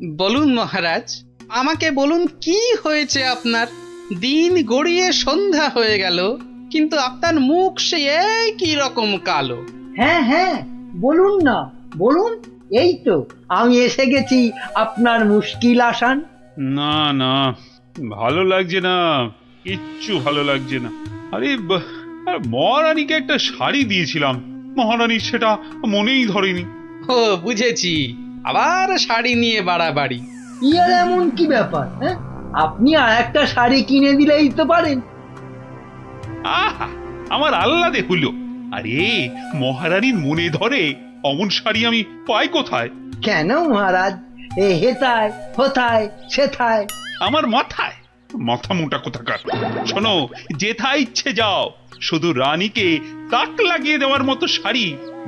বলুন মহারাজ, আমাকে বলুন কি হয়েছে আপনার? দিন গড়িয়ে সন্ধ্যা হয়ে গেল, কিন্তু আপনার মুখ সে একই রকম কালো। হ্যাঁ হ্যাঁ, বলুন না, বলুন। এই তো আমি এসে গেছি আপনার মুশকিল আসান। না না, ভালো লাগছে না, কিচ্ছু ভালো লাগছে না। আরে আর মহারানীকে একটা শাড়ি দিয়েছিলাম, মহারানীর সেটা মনেই ধরেনি। ও বুঝেছি, আবার শাড়ি নিয়ে বাড়াবাড়ি। ইয়ার এমন কি ব্যাপার? হ্যাঁ, আপনি আর একটা শাড়ি কিনে দিলেই তো পারেন। আহা, আমার আহ্লাদে হলো। আরে মহারানীর মনে ধরে অমন শাড়ি আমি পাই কোথায়? কেন মহারাজ, এ হেথায় হোথায় সেথায়। আমার মাথায় মাথা মোটা কোথাকার। শোনো, যেথা ইচ্ছে যাও, শুধু রানীকে তাক লাগিয়ে দেওয়ার মতো শাড়ি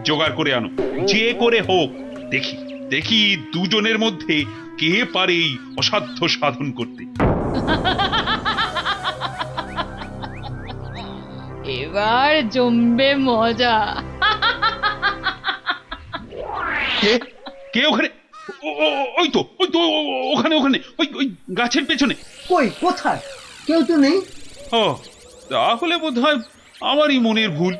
জোগাড় করে আনো, যে করে হোক। দেখি দেখি দুজনের মধ্যে কে পারে এই অসাধ্য সাধন করতে। এবার জমবে মজা। কে কে ওখানে? ওই তো ওখানে ওখানে ওই ওই গাছের পেছনে। কই, কোথায়? কেউ তো নেই। ও, তাহলে বোধহয় আমারই মনের ভুল।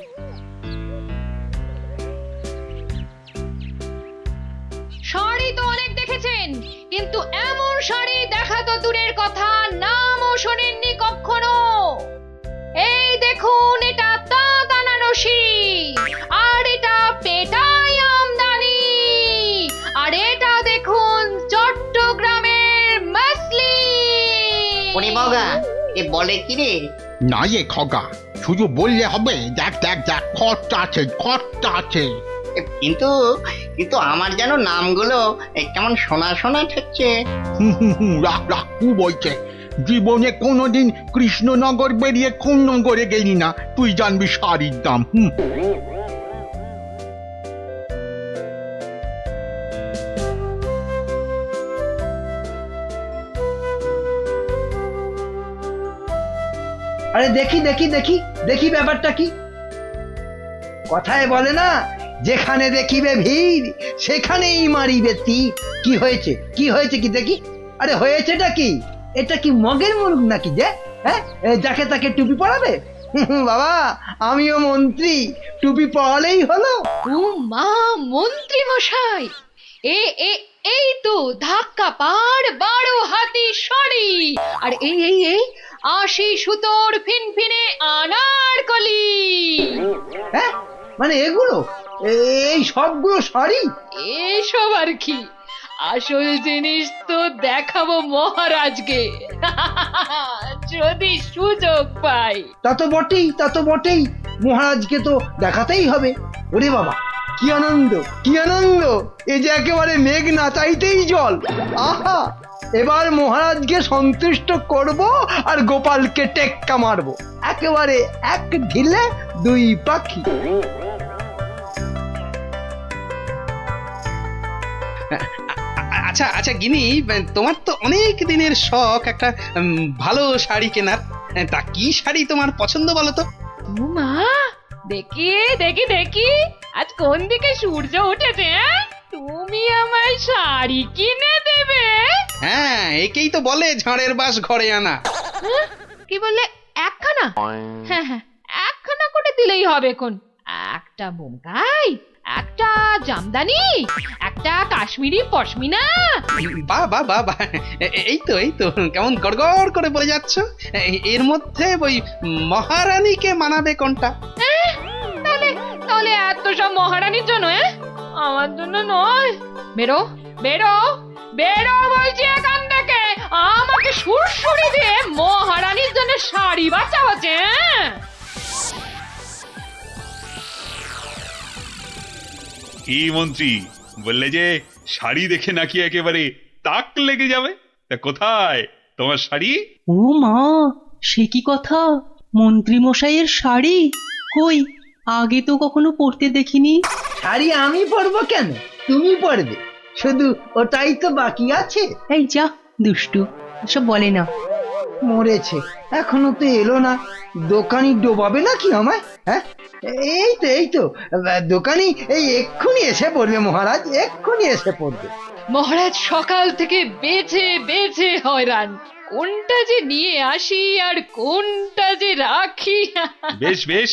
শাড়ি তো অনেক দেখেছেন, কিন্তু এমন শাড়ি দেখা তো দূরের কথা, নামও শোনেননি কখনো। এই দেখুন, এটা তাঁত আনারসি, আর এটা পেটাই আমদানি, আর এটা দেখুন চট্টগ্রামের মাসলিন। ওরে বাবা, এ বলে কি রে? না যে খগা, শুধু বললে হবে। দেখ দেখ দেখ, খরচা আছে, খরচা আছে। কিন্তু কিন্তু আমার যেন নামগুলো কেমন শোনা শোনা ঠেকছে। রাখ রাখ, কু বলছে। জীবনে কোনোদিন কৃষ্ণনগর বেরিয়ে কোন নগরে গেলি না, তুই জানবি শাড়ির দাম। আরে দেখি দেখি দেখি দেখি, ব্যাপারটা কি? কথায় বলে না, যেখানে দেখিবে ভিড় সেখানেই মারিবে তীর। কি হয়েছে, কি হয়েছে কি দেখি? আরে হয়েছেটা কি? এটা কি মগের মুলুক নাকি যে? হ্যাঁ, যাকে তাকে টুপি পরাবে? বাবা, আমিও মন্ত্রী, টুপি পরালেই হলো। ও মা, মন্ত্রী মশাই, এ এ এই তো ধাক্কা পার 12 হাতি শাড়ি, আর এই এই এই 80 সুতোর ফিনফিনে আনারকলি। হ্যাঁ, মানে এগুলো, এই সবগুলো শাড়ি? এসব আর কি, আসল জিনিস তো দেখাবো মহারাজকে, যদি সুযোগ পাই। তা তো বটেই, তা তো বটেই, মহারাজকে তো দেখাতেই হবে। ওরে বাবা, কি আনন্দ, কি আনন্দ! এ যে একেবারে মেঘ না চাইতেই জল। আহা, এবার মহারাজকে সন্তুষ্ট করব আর গোপালকে টেক্কা মারবো, একেবারে এক ঢিলে দুই পাখি। আচ্ছা আচ্ছা গিনি, তোমার তো অনেক দিনের শখ একটা ভালো শাড়ি কেনার। তা কি শাড়ি তোমার পছন্দ বলো তো? ও মা, দেখি দেখি দেখি, আজ কোন দিকে সূর্য উঠেছে? তুমি আমায় শাড়ি কিনে দেবে? হ্যাঁ, একেই তো বলে ঝাড়ের বাস ঘরে আনা। কি বললে, একখানা? হ্যাঁ হ্যাঁ, একখানা করে দিলেই হবে। কোন একটা বোমকাই, একটা জামদানি, একটা কাশ্মীরি পশমিনা। বাহ বাহ বাহ বাহ, এই তো কেমন গড়গড় করে বলে যাচ্ছ। এর মধ্যে ওই মহারানীকে মানাবে কোনটা? তাহলে তাহলে এত সব মহারানীর জন্য? আমার জন্য নয়। বেরো বেরো বেরো বলছি এখান থেকে, আমাকে সুরসুরি দিয়ে মহারানীর জন্য শাড়ি বাঁচা হচ্ছে। কি মন্ত্রী, বললে যে শাড়ি দেখে নাকি একেবারে তাক লেগে যাবে? তা কোথায় তোমার শাড়ি? ও মা, সে কি কথা! মন্ত্রী মশাইয়ের শাড়ি কই, আগে তো কখনো পরতে দেখিনি। শাড়ি আমি পরবো কেন, তুমি পরবে। শুধু ওটাই তো বাকি আছে। এই যা দুষ্টু, এসব বলে না। মরেছে, এখনো তো এলো না। দোকানি ডোবাবে নাকি আমায়? হ্যাঁ, এই তো দোকানি এই এক্ষুনি এসে পড়বে মহারাজ, এক্ষুনি এসে পড়বে। মহারাজ সকাল থেকে বেছে বেছে হয়রান, কোনটা যে নিয়ে আসি আর কোনটা যে রাখি। বেশ বেশ,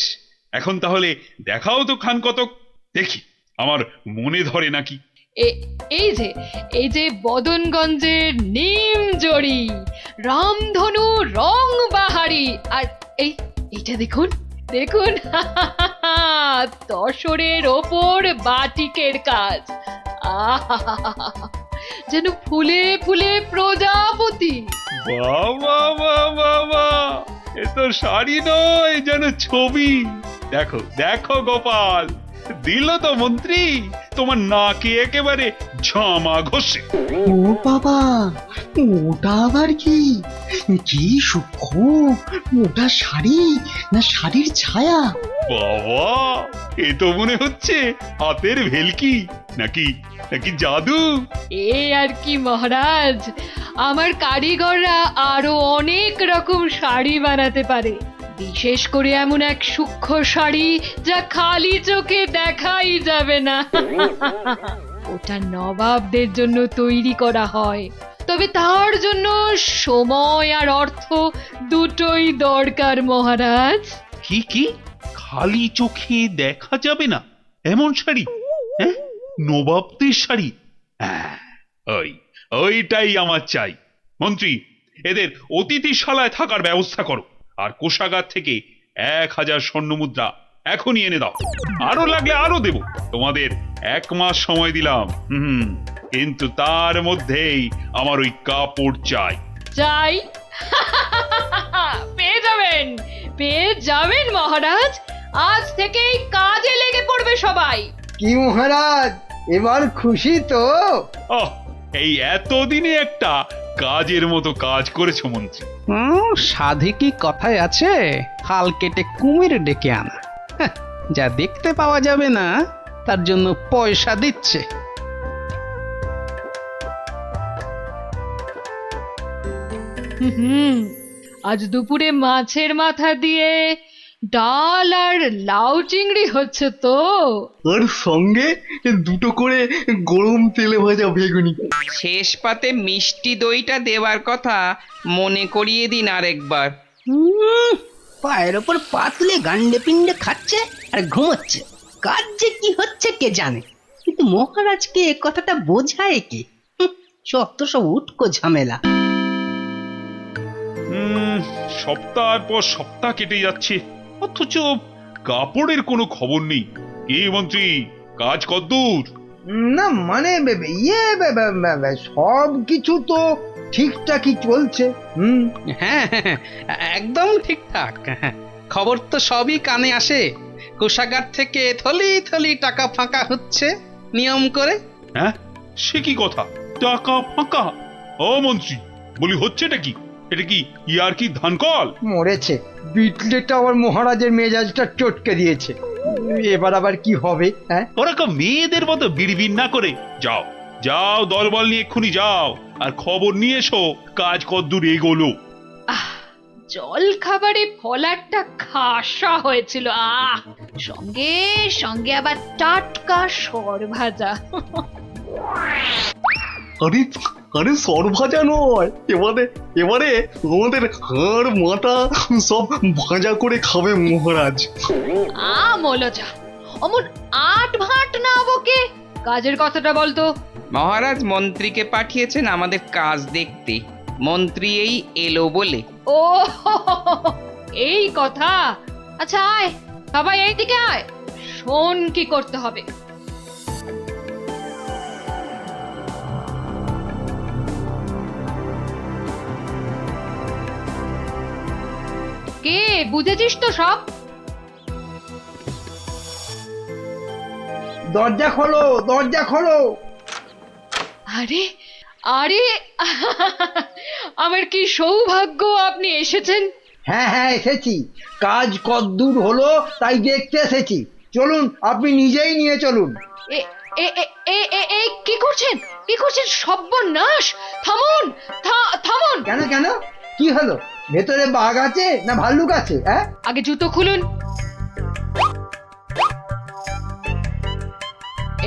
এখন তাহলে দেখাও তো খান কতক, দেখি আমার মনে ধরে নাকি। এ- এই যে বদনগঞ্জের নিম জড়ি, রামধনু রং বাহারি, আর এইটা দেখুন দেখুন, তসরের ওপর বাটিকের কাজ, আহা, যেন ফুলে ফুলে প্রজাপতি। বাবা বাবা বাবা, এ তো শাড়ি নয়, যেন ছবি। দেখো দেখো গোপাল, দিল তো মন্ত্রী তোমার নাকে একেবারে ঝামা ঘষে। ও বাবা, ওটা আবার কি? কি সূক্ষ্ম! ওটা শাড়ি না শাড়ির ছায়া? বাবা, এ তো মনে হচ্ছে হাতের ভেলকি, নাকি নাকি জাদু। এ আর কি মহারাজ, আমার কারিগররা আরো অনেক রকম শাড়ি বানাতে পারে, বিশেষ করে এমন এক সূক্ষ্ম শাড়ি যা খালি চোখে দেখাই যাবে না। ওটা নবাবদের জন্য তৈরি করা হয়, তবে তার জন্য সময় আর অর্থ দুটোই দরকার মহারাজ। কি কি খালি চোখে দেখা যাবে না এমন শাড়ি? হ্যাঁ, নবাবদের শাড়ি? হ্যাঁ, ওইটাই আমার চাই। মন্ত্রী, এদের অতিথিশালায় থাকার ব্যবস্থা করো, আর কোষাগার থেকে 1000 স্বর্ণমুদ্রা এখনই এনে দাও। আরো লাগলে আরো দেব, তোমাদের 1 মাস সময় দিলাম। কিন্তু তার মধ্যেই আমার ওই কাপড় চাই। চাই? পেয়ে যাবেন মহারাজ, আজ থেকেই কাজে লেগে পড়বে সবাই। কি মহারাজ, এবার খুশি তো? এই এতদিনে একটা কাজের মতো কাজ করেছো মন্ত্রী। সাধে কি কথায় আছে, খাল কেটে কুমির ডেকে আনা। হ্যাঁ, যা দেখতে পাওয়া যাবে না তার জন্য পয়সা দিচ্ছে। আজ দুপুরে মাছের মাথা দিয়ে ডাল আর লাউ চিংড়ি হচ্ছে তো। আর সঙ্গে 2টো করে গরম তেলে ভাজা বেগুনি। শেষ পাতে মিষ্টি দইটা দেওয়ার কথা মনে করিয়ে দিন আরেকবার। পায়ের ওপর পাতলে গান্ডে পিণ্ডে খাচ্ছে আর ঘুমোচ্ছে, কাজ যে কি হচ্ছে কে জানে। কিন্তু মহারাজকে এ কথাটা বোঝায় কে? যত সব উটকো ঝামেলা। সপ্তাহ পর সপ্তাহ কেটে যাচ্ছে, অথচ কাপড়ের কোনো খবর নেই। কি মন্ত্রী, কাজ কদ্দূর? না মানে সব কিছু তো ঠিকঠাকই চলছে। হ্যাঁ, একদম ঠিকঠাক। খবর তো সবই কানে আসে, কোষাগার থেকে থলি থলি টাকা ফাঁকা হচ্ছে নিয়ম করে। হ্যাঁ, সে কি কথা, টাকা ফাঁকা? ও মন্ত্রী, বলি হচ্ছেটা কি? এটা কি ইয়ার কি ধানকল? মরেছে, বিটলেটা আবার মহারাজের মেজাজটা চটকে দিয়েছে। এবার আবার কি হবে? হ্যাঁ, ওরকম মেয়েদের মতো বিড়বিড় না করে যাও যাও, দলবল নিয়ে এক্ষুনি যাও আর খবর নিয়ে এসো কাজ কদ্দূর এগোলো। জল খাবারে ফলারটা খাসা হয়েছিল, সঙ্গে সঙ্গে আবার টাটকা সর ভাজা। আরে আরে সর ভাজা নয়, এবারে আমাদের হাড় মাথা সব ভাজা করে খাবে মহারাজ। মলজা, অমন আট ভাট না বকে কাজের কথাটা বলতো। মহারাজ মন্ত্রীকে পাঠিয়েছেন আমাদের কাজ দেখতে, মন্ত্রী এই এলো বলে। ও, এই কথা। আচ্ছা আয় সবাই এইদিকে আয়, শোন কি করতে হবে। কে বুঝেছিস তো সব? দরজা খোলো, দরজা খোলো। আরে আরে, আমার কি সৌভাগ্য আপনি এসেছেন। হ্যাঁ হ্যাঁ, এসেছি। কাজ কতদূর হলো তাই দেখতে এসেছি। চলুন, আপনি নিজেই নিয়ে চলুন। এ এ এ এ এ এ কি করছেন, কি করছেন? সর্বনাশ! থামুন, থামুন। কেন কেন, কি হলো? ভেতরে বাঘ আছে না ভাল্লুক আছে? হ্যাঁ, আগে জুতো খুলুন।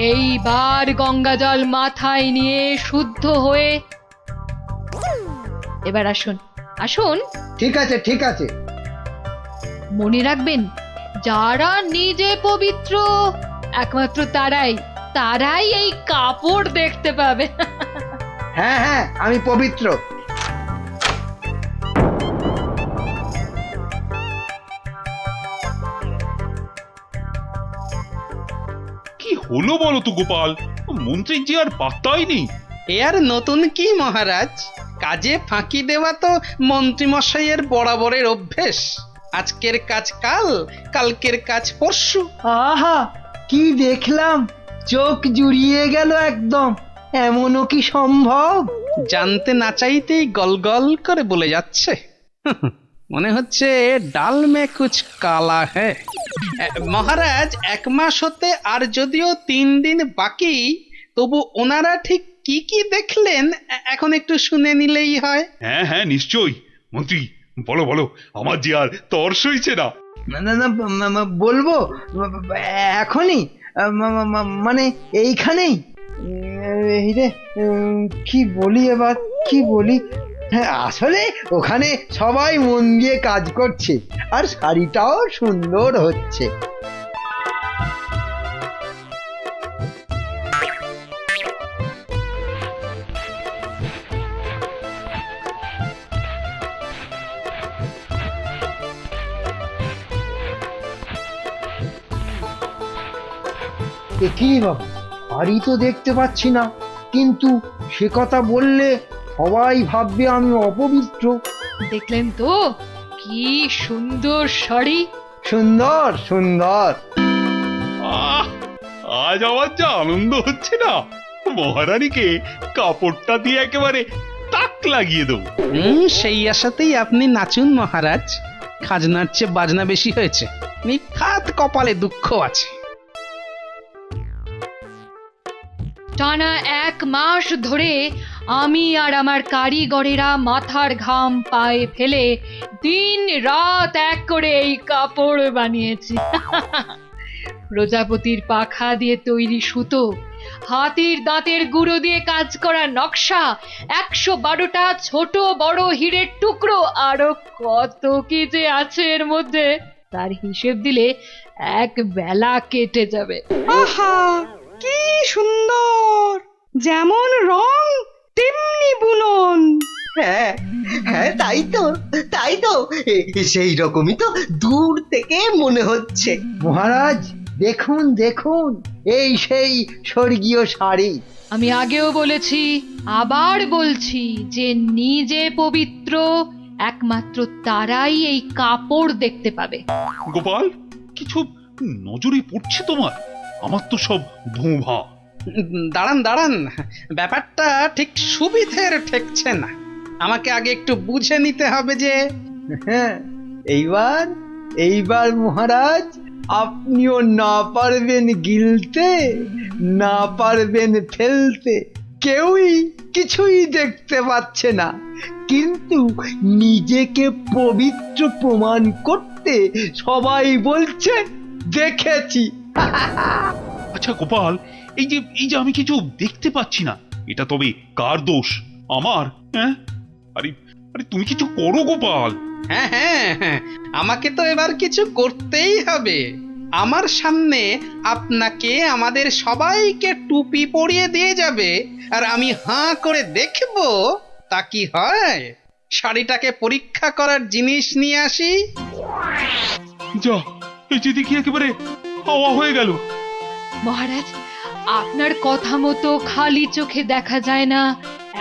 এইবার গঙ্গা জল মাথায় নিয়ে শুদ্ধ হয়ে এবার আসুন, আসুন। ঠিক আছে ঠিক আছে। মনে রাখবেন, যারা নিজে পবিত্র একমাত্র তারাই এই কাপড় দেখতে পাবে। হ্যাঁ হ্যাঁ, আমি পবিত্র। কি হলো বলো তো গোপাল, মন্ত্রীর যে আর পাত্তাই নেই। এ আর নতুন কি মহারাজ, কাজে ফাঁকি দেওয়া তো মন্ত্রীমশাইয়ের বরাবরের অভ্যেস। আজকের কাজ কাল, কালকের কাজ পরশু। আহা, কি দেখলাম, চোখ জুড়িয়ে গেল একদম। এমনও কি সম্ভব? জানতে না চাইতেই গল করে বলে যাচ্ছে। মনে হচ্ছে ডাল মে কুছ কালা হ্যায়। মহারাজ, 1 মাস হতে আর যদিও 3 দিন বাকি, তবু ওনারা ঠিক কি কি দেখলেন এখন একটু শুনে নিলেই হয়। হ্যাঁ হ্যাঁ নিশ্চয়ই। মন্ত্রী বলো বলো, আমার যে আর তর সইছে না। না না না, বলবো এখনই, মানে এইখানেই। এই রে, কি বলি এবার, কি বলি? হ্যাঁ, আসলে ওখানে সবাই মন দিয়ে কাজ করছে আর শাড়িটাও সুন্দর হচ্ছে। কি বাবা, শাড়ি তো দেখতে পাচ্ছি না, কিন্তু সে কথা বললে সবাই ভাববে আমি অপবিত্র। দেখলেন তো কি সুন্দর শাড়ি। সুন্দর সুন্দর। আহ, আজ আমার যা আনন্দ হচ্ছে না, মহারানীকে কাপড়টা দিয়ে একেবারে তাক লাগিয়ে দেবো। সেই আশাতেই আপনি নাচুন মহারাজ। খাজনার চেয়ে বাজনা বেশি হয়েছে, নিখাত কপালে দুঃখ আছে। টানা 1 মাস ধরে আমি আর আমার কারিগরেরা মাথার ঘাম পায়ে ফেলে দিন রাত এক করে এই কাপড় বানিয়েছি। প্রজাপতির পাখা দিয়ে তৈরি সুতো, হাতির দাঁতের গুঁড়ো দিয়ে কাজ করা নকশা, 112টা ছোট বড় হীরের টুকরো, আরো কত কি যে আছে এর মধ্যে, তার হিসেব দিলে 1 বেলা কেটে যাবে। আহা, কি সুন্দর! যেমন রং তেমনি বুনন। হ্যাঁ হ্যাঁ, তাই তো সেই রকমই তো দূর থেকে মনে হচ্ছে। মহারাজ, দেখুন দেখুন, এই সেই স্বর্গীয় শাড়ি। আমি আগেও বলেছি, আবার বলছি, যে নিজে পবিত্র একমাত্র তারাই এই কাপড় দেখতে পাবে। গোপাল, কিছু নজরে পড়ছে তোমার? আমার তো সব ভোঁভা। দাঁড়ান দাঁড়ান, ব্যাপারটা ঠিক সুবিধের ঠেকছে না। আমাকে আগে একটু বুঝে নিতে হবে যে। হ্যাঁ, এইবার মহারাজ, আপনিও না পারবেন গিলতে, না পারবেন ফেলতে, কেউই কিছুই দেখতে পাচ্ছে না, কিন্তু নিজেকে পবিত্র প্রমাণ করতে সবাই বলছে দেখেছি। আচ্ছা গোপাল, এই যে আমি কিছু দেখতে পাচ্ছি না, এটা তবে কার দোষ? আমার? হ্যাঁ, আরে আরে তুমি কিছু করো গোপাল। হ্যাঁ হ্যাঁ হ্যাঁ, আমাকে তো এবার কিছু করতেই হবে। আমার সামনে আপনাকে, আমাদের সবাইকে টুপি পরিয়ে দিয়ে যাবে, আর আমি হাঁ করে দেখব তা কি হয়। শাড়িটাকে পরীক্ষা করার জিনিস নিয়ে আসি। যা, এই যে দেখি একেবারে হাওয়া হয়ে গেল। মহারাজ, আপনার কথা মতো খালি চোখে দেখা যায় না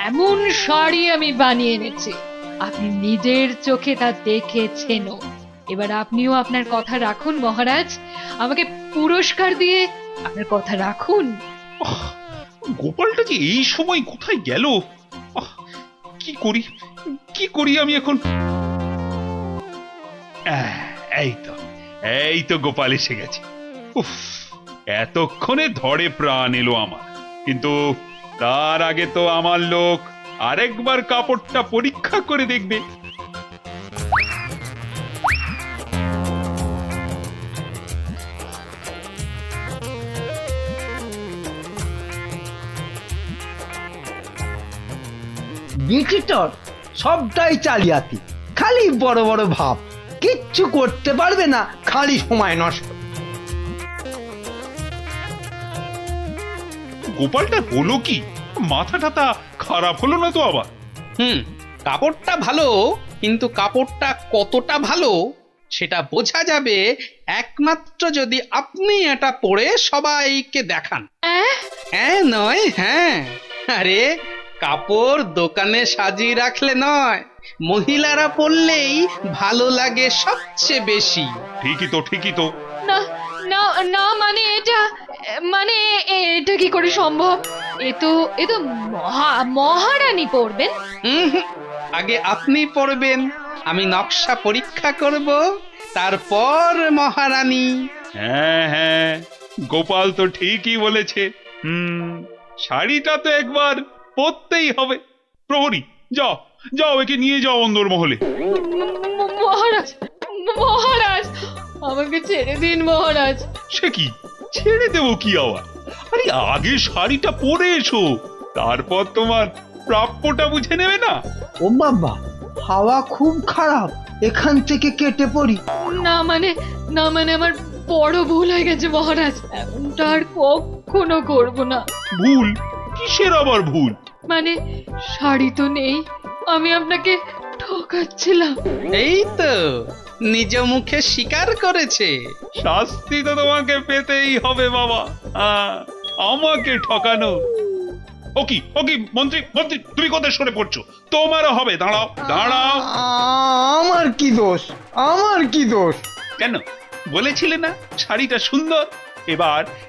এমন শাড়ি আমি বানিয়ে এনেছি। আপনি নিজের চোখে তা দেখেছেনও। এবার আপনিও আপনার কথা রাখুন মহারাজ, আমাকে পুরস্কার দিয়ে আপনার কথা রাখুন। আহ, গোপালটা যে এই সময় কোথায় গেল? আহ, কি করি আমি এখন? এই তো গোপাল এসে গেছে। উফ, এতক্ষণে ধরে প্রাণ এলো আমার। কিন্তু তার আগে তো আমার লোক আরেকবার কাপড়টা পরীক্ষা করে দেখবে। বিচিটর সবটাই চালিয়াতি, খালি বড় বড় ভাব, কিচ্ছু করতে পারবে না, খালি সময় নষ্ট। গোপালটা হলো কি? মাথা টাথা খারাপ হলো না তো আবার? কাপড়টা ভালো, কিন্তু কাপড়টা কতটা ভালো সেটা বোঝা যাবে একমাত্র যদি আপনি এটা পরে সবাইকে দেখান। হ্যাঁ নয় হ্যাঁ, আরে কাপড় দোকানে সাজিয়ে রাখলে নয়, মহিলারা পরলেই ভালো লাগে সবচেয়ে বেশি। ঠিকই তো, ঠিকই তো। না না না, মানে এটা কি করে সম্ভব? এ তো মহারানী পড়বেন। হুম, আগে আপনি পড়বেন, আমি নকশা পরীক্ষা করব, তারপর মহারানী। হ্যাঁ হ্যাঁ, গোপাল তো ঠিকই বলেছে। শাড়িটা তো একবার পরতেই হবে। প্রহরী, যাও যাও, একে নিয়ে যাও অন্দরমহলে। মহারাজ, মহারাজ, আমাকে ছেড়ে দিন মহারাজ। সে কি, ছেড়ে দেবো কি আবার? আরে আগে শাড়িটা পরে এসো, তারপর তোমার প্রাপ্যটা বুঝে নেবে না? ও বাবা, হাওয়া খুব খারাপ, এখান থেকে কেটে পড়ি। না মানে আমার বড় ভুল হয়ে গেছে মহারাজ, এমনটা আর কখনো করব না। ভুল? কিসের আবার ভুল? মানে শাড়ি তো নেই, আমি আপনাকে ঠকাচ্ছিলাম। এই তো নিজ মুখে স্বীকার করেছে। শাস্তি তো তোমাকে পেতেই হবে বাবা। আমাকে ঠকানো। ওকি ওকি, মন্ত্রী মন্ত্রী, তুমি কোথায় সরে পড়ছো? তোমারও হবে, দাঁড়াও দাঁড়াও। আমার কি দোষ, আমার কি দোষ? কেন বলেছিলে না শাড়িটা সুন্দর?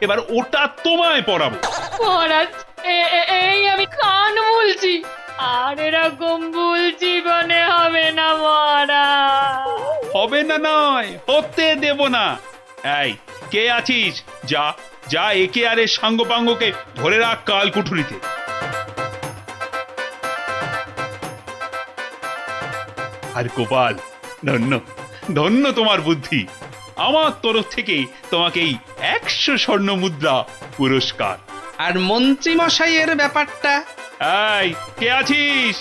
এবার ওটা তোমায় পরাবো। মহারাজ, এই আমি কান বলছি, আর এরকম ভুল জীবনে হবে না মহারাজ। হবে না নয়, হতে দেব না। এই কে আছিস? যা যা, একে আর এর সাঙ্গপাঙ্গকে ধরে রাখ কাল কুঠুরিতে। আর গোপাল, ধন্য ধন্য তোমার বুদ্ধি। আমার তরফ থেকে তোমাকে এই 100 স্বর্ণ মুদ্রা পুরস্কার। আর মন্ত্রী মশাইয়ের ব্যাপারটা? এই কে আছিস?